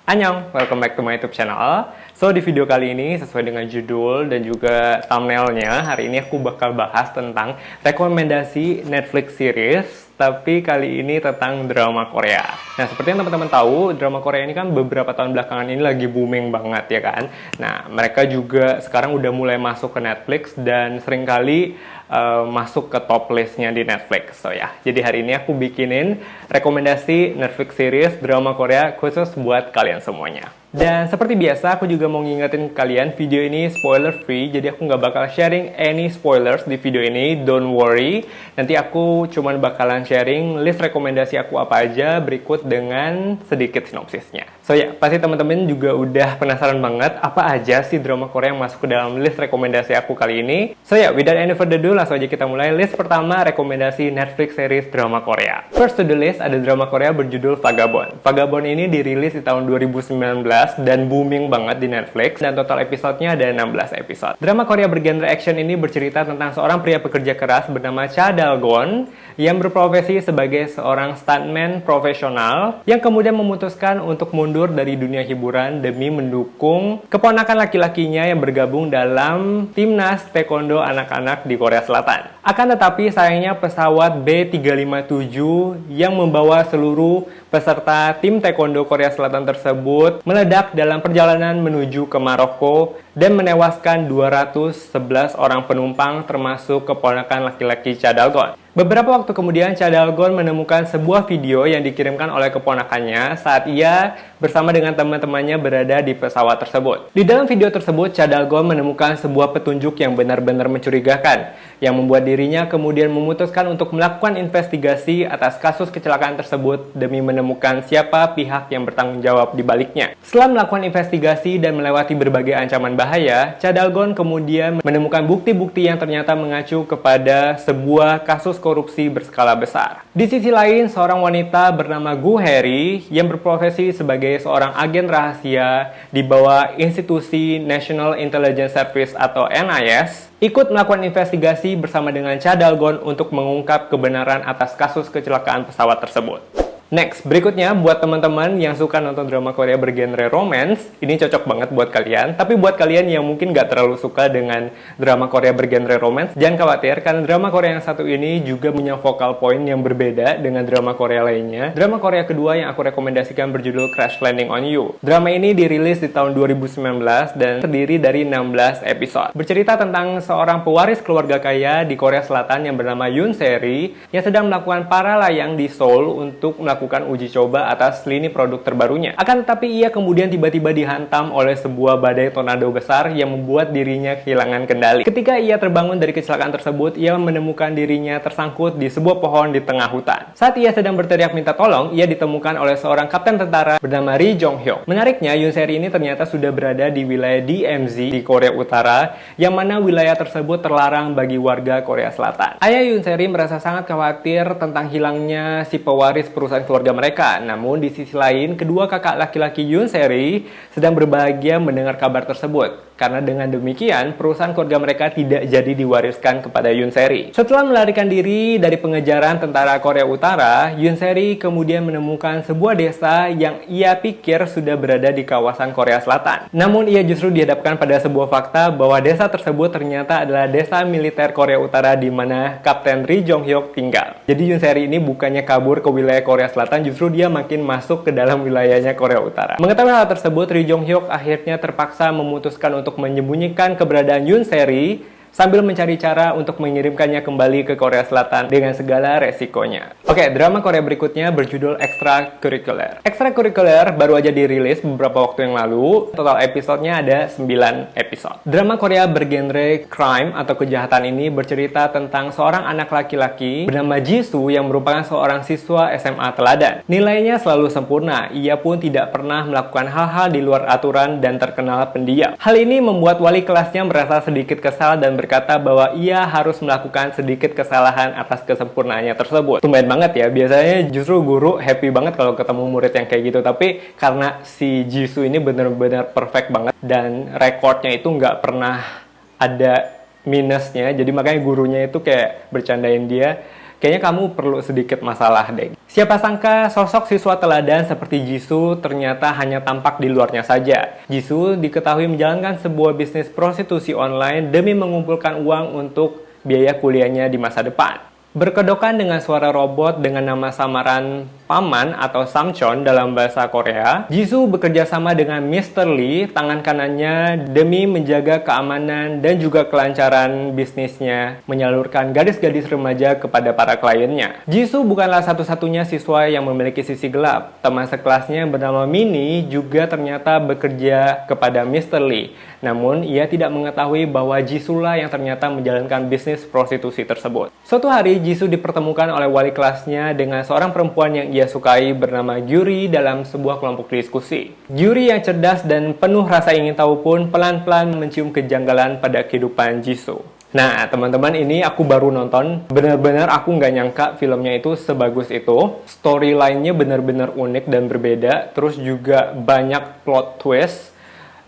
Annyeong, welcome back to my YouTube channel. So, di video kali ini, sesuai dengan judul dan juga thumbnailnya, hari ini aku bakal bahas tentang rekomendasi Netflix series, tapi kali ini tentang drama Korea. Nah, seperti yang teman-teman tahu, drama Korea ini kan beberapa tahun belakangan ini lagi booming banget, ya kan? Nah, mereka juga sekarang udah mulai masuk ke Netflix dan seringkali masuk ke top listnya di Netflix. So ya, jadi hari ini aku bikinin rekomendasi Netflix series drama Korea khusus buat kalian semuanya. Dan seperti biasa, aku juga mau ngingetin kalian, video ini spoiler free, jadi aku nggak bakal sharing any spoilers di video ini, don't worry. Nanti aku cuman bakalan sharing list rekomendasi aku apa aja berikut dengan sedikit sinopsisnya. So ya, pasti teman-teman juga udah penasaran banget apa aja sih drama Korea yang masuk ke dalam list rekomendasi aku kali ini. So ya, without any further ado, langsung aja kita mulai. List pertama, rekomendasi Netflix series drama Korea. First to the list, ada drama Korea berjudul Vagabond. Vagabond ini dirilis di tahun 2019 dan booming banget di Netflix, dan total episodenya ada 16 episode. Drama Korea bergenre action ini bercerita tentang seorang pria pekerja keras bernama Cha Dal-gon yang berprofesi sebagai seorang stuntman profesional yang kemudian memutuskan untuk mundur dari dunia hiburan demi mendukung keponakan laki-lakinya yang bergabung dalam timnas taekwondo anak-anak di Korea Selatan. Akan tetapi sayangnya pesawat B357 yang membawa seluruh peserta tim taekwondo Korea Selatan tersebut meledak dalam perjalanan menuju ke Maroko dan menewaskan 211 orang penumpang termasuk keponakan laki-laki Cha Dal-gon. Beberapa waktu kemudian, Cha Dal-gon menemukan sebuah video yang dikirimkan oleh keponakannya saat ia bersama dengan teman-temannya berada di pesawat tersebut. Di dalam video tersebut, Cha Dal-gon menemukan sebuah petunjuk yang benar-benar mencurigakan, yang membuat dirinya kemudian memutuskan untuk melakukan investigasi atas kasus kecelakaan tersebut demi menemukan siapa pihak yang bertanggung jawab di baliknya. Setelah melakukan investigasi dan melewati berbagai ancaman bahaya, Cha Dal-gon kemudian menemukan bukti-bukti yang ternyata mengacu kepada sebuah kasus korupsi berskala besar. Di sisi lain, seorang wanita bernama Gu Heri yang berprofesi sebagai seorang agen rahasia di bawah institusi National Intelligence Service atau NIS ikut melakukan investigasi bersama dengan Cha Dal-gon untuk mengungkap kebenaran atas kasus kecelakaan pesawat tersebut. Next, berikutnya buat teman-teman yang suka nonton drama Korea bergenre romance, ini cocok banget buat kalian. Tapi buat kalian yang mungkin gak terlalu suka dengan drama Korea bergenre romance, jangan khawatir karena drama Korea yang satu ini juga punya focal point yang berbeda dengan drama Korea lainnya. Drama Korea kedua yang aku rekomendasikan berjudul Crash Landing on You. Drama ini dirilis di tahun 2019 dan terdiri dari 16 episode. Bercerita tentang seorang pewaris keluarga kaya di Korea Selatan yang bernama Yoon Se-ri yang sedang melakukan para layang di Seoul untuk melakukan uji coba atas lini produk terbarunya. Akan tetapi ia kemudian tiba-tiba dihantam oleh sebuah badai tornado besar yang membuat dirinya kehilangan kendali. Ketika ia terbangun dari kecelakaan tersebut, ia menemukan dirinya tersangkut di sebuah pohon di tengah hutan. Saat ia sedang berteriak minta tolong, ia ditemukan oleh seorang kapten tentara bernama Ri Jong-hyuk. Menariknya, Yoon Se-ri ini ternyata sudah berada di wilayah DMZ di Korea Utara, yang mana wilayah tersebut terlarang bagi warga Korea Selatan. Ayah Yoon Se-ri merasa sangat khawatir tentang hilangnya si pewaris perusahaan keluarga mereka. Namun di sisi lain, kedua kakak laki-laki Yoon Se-ri sedang berbahagia mendengar kabar tersebut. Karena dengan demikian, perusahaan keluarga mereka tidak jadi diwariskan kepada Yoon Se-ri. Setelah melarikan diri dari pengejaran tentara Korea Utara, Yoon Se-ri kemudian menemukan sebuah desa yang ia pikir sudah berada di kawasan Korea Selatan. Namun ia justru dihadapkan pada sebuah fakta bahwa desa tersebut ternyata adalah desa militer Korea Utara di mana Kapten Ri Jong-hyuk tinggal. Jadi Yoon Se-ri ini bukannya kabur ke wilayah Korea Selatan, justru dia makin masuk ke dalam wilayahnya Korea Utara. Mengetahui hal tersebut, Ri Jong-hyuk akhirnya terpaksa memutuskan untuk menyembunyikan keberadaan Yoon Se-ri sambil mencari cara untuk mengirimkannya kembali ke Korea Selatan dengan segala resikonya. Oke, drama Korea berikutnya berjudul Extracurricular. Extracurricular baru aja dirilis beberapa waktu yang lalu. Total episodenya ada 9 episode. Drama Korea bergenre crime atau kejahatan ini bercerita tentang seorang anak laki-laki bernama Jisoo yang merupakan seorang siswa SMA teladan. Nilainya selalu sempurna, ia pun tidak pernah melakukan hal-hal di luar aturan dan terkenal pendiam. Hal ini membuat wali kelasnya merasa sedikit kesal dan berkata bahwa ia harus melakukan sedikit kesalahan atas kesempurnaannya tersebut. Tumben banget ya, biasanya justru guru happy banget kalau ketemu murid yang kayak gitu, tapi karena si Jisoo ini benar-benar perfect banget dan rekornya itu nggak pernah ada minusnya, jadi makanya gurunya itu kayak bercandain dia kayaknya kamu perlu sedikit masalah deh. Siapa sangka sosok siswa teladan seperti Jisoo ternyata hanya tampak di luarnya saja. Jisoo diketahui menjalankan sebuah bisnis prostitusi online demi mengumpulkan uang untuk biaya kuliahnya di masa depan. Berkedokan dengan suara robot dengan nama samaran Paman atau Samchon dalam bahasa Korea, Jisoo bekerja sama dengan Mr. Lee, tangan kanannya, demi menjaga keamanan dan juga kelancaran bisnisnya, menyalurkan gadis-gadis remaja kepada para kliennya. Jisoo bukanlah satu-satunya siswa yang memiliki sisi gelap. Teman sekelasnya yang bernama Minnie juga ternyata bekerja kepada Mr. Lee. Namun, ia tidak mengetahui bahwa Jisoo lah yang ternyata menjalankan bisnis prostitusi tersebut. Suatu hari, Jisoo dipertemukan oleh wali kelasnya dengan seorang perempuan yang ia sukai bernama Gyuri dalam sebuah kelompok diskusi. Gyuri yang cerdas dan penuh rasa ingin tahu pun pelan-pelan mencium kejanggalan pada kehidupan Jisoo. Nah, teman-teman, ini aku baru nonton. Benar-benar aku nggak nyangka filmnya itu sebagus itu. Storyline-nya benar-benar unik dan berbeda. Terus juga banyak plot twist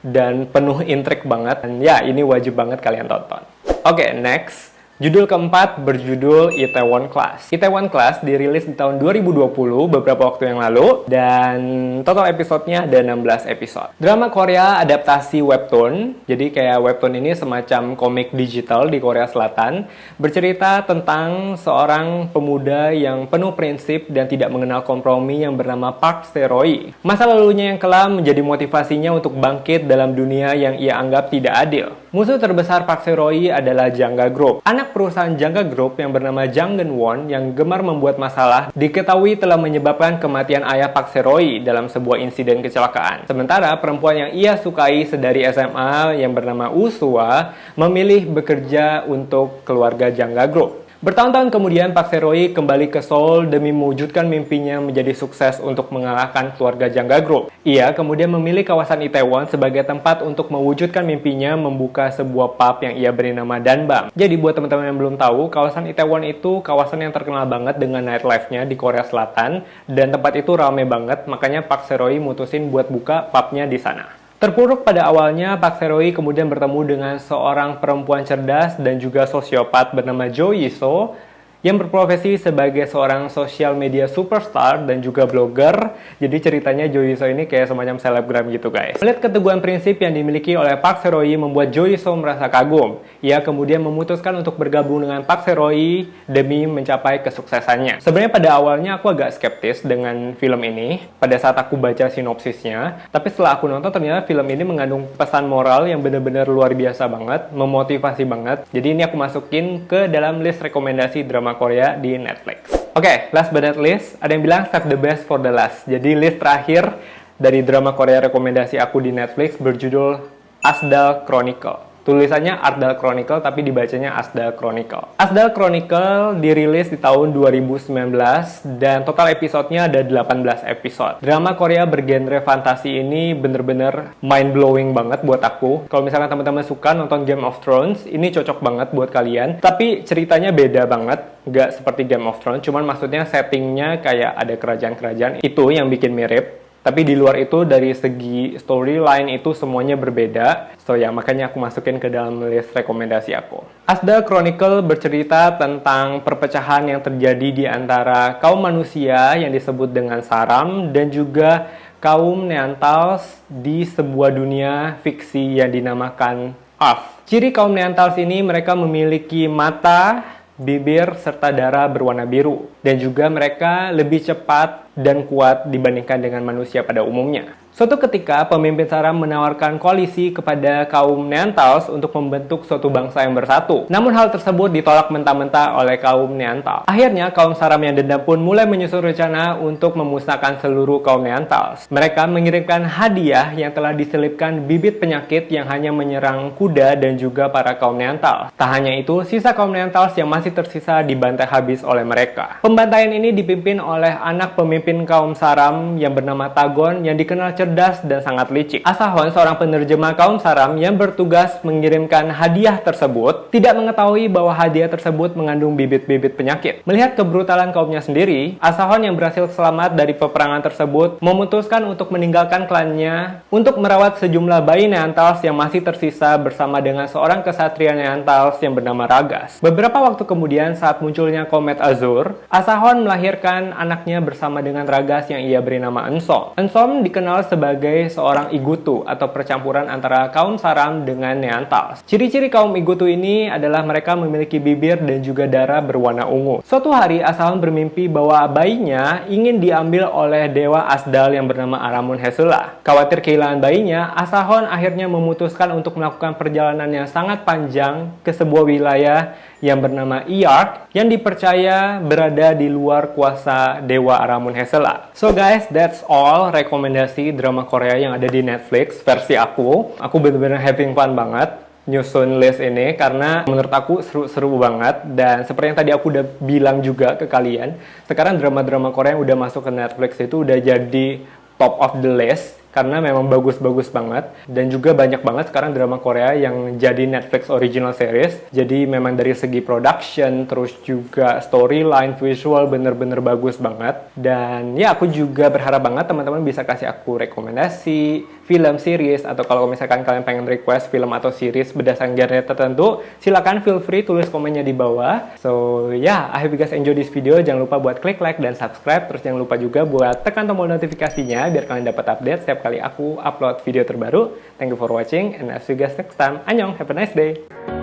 dan penuh intrik banget. Dan ya, ini wajib banget kalian tonton. Oke, next. Judul keempat berjudul Itaewon Class. Itaewon Class dirilis di tahun 2020, beberapa waktu yang lalu, dan total episodenya ada 16 episode. Drama Korea adaptasi webtoon, jadi kayak webtoon ini semacam komik digital di Korea Selatan, bercerita tentang seorang pemuda yang penuh prinsip dan tidak mengenal kompromi yang bernama Park Se-roy. Masa lalunya yang kelam menjadi motivasinya untuk bangkit dalam dunia yang ia anggap tidak adil. Musuh terbesar Park Se-roy adalah Jangga Group. Anak perusahaan Jangga Group yang bernama Jang Geun-won yang gemar membuat masalah diketahui telah menyebabkan kematian ayah Park Se-roy dalam sebuah insiden kecelakaan. Sementara perempuan yang ia sukai sedari SMA yang bernama Usua memilih bekerja untuk keluarga Jangga Group. Bertahun-tahun kemudian, Park Se-roy kembali ke Seoul demi mewujudkan mimpinya menjadi sukses untuk mengalahkan keluarga Jangga Group. Ia kemudian memilih kawasan Itaewon sebagai tempat untuk mewujudkan mimpinya membuka sebuah pub yang ia beri nama Danbang. Jadi buat teman-teman yang belum tahu, kawasan Itaewon itu kawasan yang terkenal banget dengan nightlife-nya di Korea Selatan, dan tempat itu rame banget, makanya Park Se-roy mutusin buat buka pubnya di sana. Terpuruk pada awalnya, Park Se-roy kemudian bertemu dengan seorang perempuan cerdas dan juga sosiopat bernama Jo Yi-so yang berprofesi sebagai seorang sosial media superstar dan juga blogger. Jadi ceritanya Jo Yi-so ini kayak semacam selebgram gitu guys. Melihat keteguhan prinsip yang dimiliki oleh Park Se-roy membuat Jo Yi-so merasa kagum. Ia kemudian memutuskan untuk bergabung dengan Park Se-roy demi mencapai kesuksesannya. Sebenarnya pada awalnya aku agak skeptis dengan film ini pada saat aku baca sinopsisnya. Tapi setelah aku nonton ternyata film ini mengandung pesan moral yang benar-benar luar biasa banget, memotivasi banget. Jadi ini aku masukin ke dalam list rekomendasi drama Korea di Netflix. Oke, last but not least, ada yang bilang save the best for the last. Jadi list terakhir dari drama Korea rekomendasi aku di Netflix berjudul Asdal Chronicle. Tulisannya Ardal Chronicle tapi dibacanya Asdal Chronicle. Asdal Chronicle dirilis di tahun 2019 dan total episodenya ada 18 episode. Drama Korea bergenre fantasi ini bener-bener mind-blowing banget buat aku. Kalau misalkan teman-teman suka nonton Game of Thrones, ini cocok banget buat kalian. Tapi ceritanya beda banget, nggak seperti Game of Thrones, cuman maksudnya settingnya kayak ada kerajaan-kerajaan, itu yang bikin mirip. Tapi di luar itu, dari segi storyline itu semuanya berbeda. So ya, makanya aku masukin ke dalam list rekomendasi aku. Asdal Chronicle bercerita tentang perpecahan yang terjadi di antara kaum manusia yang disebut dengan Saram dan juga kaum Neanderthals di sebuah dunia fiksi yang dinamakan Earth. Ciri kaum Neanderthals ini, mereka memiliki mata, bibir, serta darah berwarna biru. Dan juga mereka lebih cepat dan kuat dibandingkan dengan manusia pada umumnya. Suatu ketika, pemimpin Saram menawarkan koalisi kepada kaum Neanderthals untuk membentuk suatu bangsa yang bersatu. Namun hal tersebut ditolak mentah-mentah oleh kaum Neanderthal. Akhirnya, kaum Saram yang dendam pun mulai menyusun rencana untuk memusnahkan seluruh kaum Neanderthals. Mereka mengirimkan hadiah yang telah diselipkan bibit penyakit yang hanya menyerang kuda dan juga para kaum Neanderthal. Tak hanya itu, sisa kaum Neanderthals yang masih tersisa dibantai habis oleh mereka. Pembantaian ini dipimpin oleh anak pemimpin pemimpin kaum Saram yang bernama Tagon yang dikenal cerdas dan sangat licik. Asahon, seorang penerjemah kaum Saram yang bertugas mengirimkan hadiah tersebut, tidak mengetahui bahwa hadiah tersebut mengandung bibit-bibit penyakit. Melihat kebrutalan kaumnya sendiri, Asahon yang berhasil selamat dari peperangan tersebut memutuskan untuk meninggalkan klannya untuk merawat sejumlah bayi Neanderthals yang masih tersisa bersama dengan seorang kesatria Neanderthals yang bernama Ragas. Beberapa waktu kemudian, saat munculnya komet Azur, Asahon melahirkan anaknya bersama dengan Ragas yang ia beri nama Ensom. Ensom dikenal sebagai seorang Igutu atau percampuran antara kaum Saram dengan Neanderthals. Ciri-ciri kaum Igutu ini adalah mereka memiliki bibir dan juga darah berwarna ungu. Suatu hari, Asahon bermimpi bahwa bayinya ingin diambil oleh dewa Asdal yang bernama Aramun Hesula. Khawatir kehilangan bayinya, Asahon akhirnya memutuskan untuk melakukan perjalanan yang sangat panjang ke sebuah wilayah yang bernama Iyark yang dipercaya berada di luar kuasa Dewa Aramun Hesela. So guys, that's all rekomendasi drama Korea yang ada di Netflix versi aku. Aku bener-bener having fun banget nyusun list ini karena menurut aku seru-seru banget, dan seperti yang tadi aku udah bilang juga ke kalian, sekarang drama-drama Korea yang udah masuk ke Netflix itu udah jadi top of the list karena memang bagus-bagus banget, dan juga banyak banget sekarang drama Korea yang jadi Netflix original series. Jadi memang dari segi production, terus juga storyline, visual bener-bener bagus banget. Dan ya aku juga berharap banget teman-teman bisa kasih aku rekomendasi film, series, atau kalau misalkan kalian pengen request film atau series berdasarkan genre tertentu, silakan feel free tulis komennya di bawah. So yeah, I hope you guys enjoy this video. Jangan lupa buat klik like dan subscribe, terus jangan lupa juga buat tekan tombol notifikasinya biar kalian dapat update setiap kali aku upload video terbaru. Thank you for watching and I'll see you guys next time. Annyeong, have a nice day.